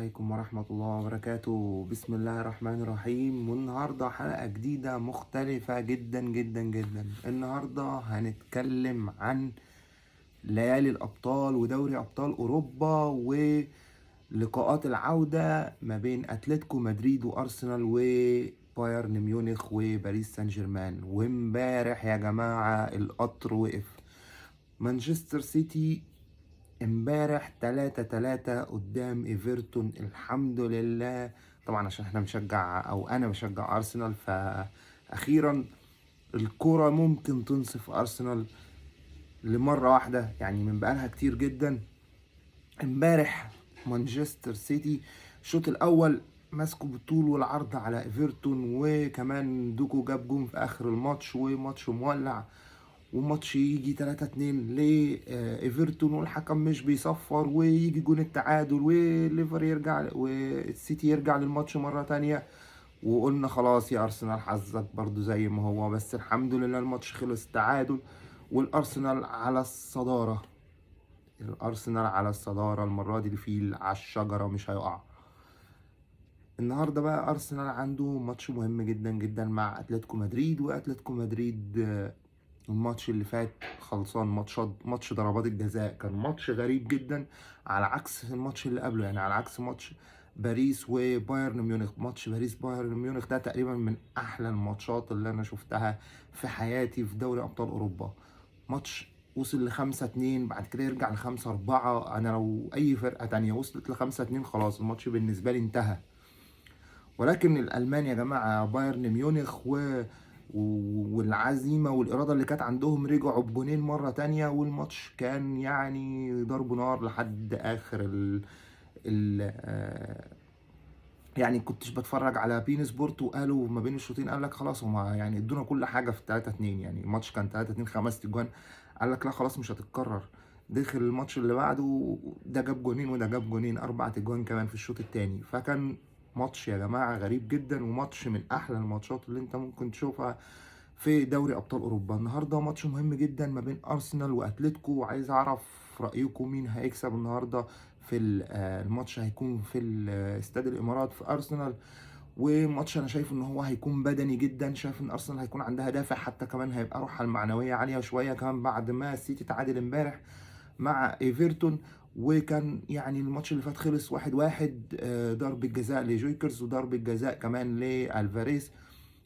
عليكم ورحمة الله وبركاته. بسم الله الرحمن الرحيم. والنهاردة حلقة جديدة مختلفة جدا جدا جدا. النهاردة هنتكلم عن ليالي الأبطال ودوري أبطال أوروبا ولقاءات العودة ما بين أتلتيكو مدريد وأرسنال وبايرن ميونخ وباريس سان جيرمان. وامبارح يا جماعة القطر وقف. مانشستر سيتي امبارح 3-3 قدام ايفرتون، الحمد لله. طبعا عشان احنا بنشجع او انا بشجع ارسنال، فاخيرا الكرة ممكن تنصف ارسنال لمرة واحدة، يعني من بقالها كتير جدا. امبارح مانشستر سيتي الشوط الاول ماسكوا بالطول والعرض على ايفرتون، وكمان دوكو جاب جون في اخر الماتش، وماتش مولع. وماتش يجي 3-2 لايفرتون والحكم مش بيصفر، ويجي جون التعادل وليفر يرجع والسيتي يرجع للماتش مرة تانية. وقلنا خلاص يا ارسنال حظك برضو زي ما هو، بس الحمد لله الماتش خلص تعادل. والارسنال على الصدارة. الارسنال على الصدارة المرة دي، الفيل على الشجرة مش هيقع. النهارده بقى ارسنال عنده ماتش مهم جدا جدا مع اتلتيكو مدريد. واتلتيكو مدريد الماتش اللي فات خلصان ماتش ضربات الجزاء، كان ماتش غريب جدا على عكس الماتش اللي قبله، يعني على عكس ماتش باريس وبايرن ميونخ. ماتش باريس بايرن ميونخ ده تقريبا من احلى الماتشات اللي انا شفتها في حياتي في دوري ابطال اوروبا. ماتش وصل ل5-2، بعد كده يرجع ل5-4. انا لو اي فرقة تانية وصلت ل5-2 خلاص الماتش بالنسبة لي انتهى. ولكن الالمان يا جماعه بايرن ميونخ والعزيمه والاراده اللي كانت عندهم رجعوا بجونين مره تانية، والماتش كان يعني ضرب نار لحد اخر ال يعني كنتش بتفرج على بين سبورت، وقالوا ما بين الشوطين قال لك خلاص هما يعني ادونا كل حاجه في 3-2. يعني الماتش كان 3-2 5 اجوان، قال لك لا خلاص مش هتتكرر. دخل الماتش اللي بعده ده جاب جونين وده جاب جونين، 4 اجوان كمان في الشوط الثاني. فكان ماتش يا جماعه غريب جدا، وماتش من احلى الماتشات اللي انت ممكن تشوفها في دوري ابطال اوروبا. النهارده ماتش مهم جدا ما بين ارسنال واتلتيكو، وعايز اعرف رايكم مين هيكسب النهارده في الماتش. هيكون في استاد الامارات في ارسنال. وماتش انا شايف ان هو هيكون بدني جدا، شايف ان ارسنال هيكون عندها دافع، حتى كمان هيبقى روحها المعنويه عاليه شويه كمان بعد ما السيتي تعادل امبارح مع ايفرتون. وكان يعني الماتش اللي فات خلص 1-1، ضربة جزاء لجويكرز وضربة جزاء كمان لالفاريز.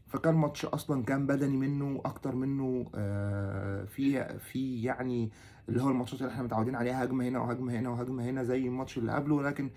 فكان ماتش اصلا كان بدني منه اكتر منه في يعني اللي هو الماتشات اللي احنا متعودين عليها، هجمه هنا وهجمه هنا وهجمه هنا زي الماتش اللي قبله. لكن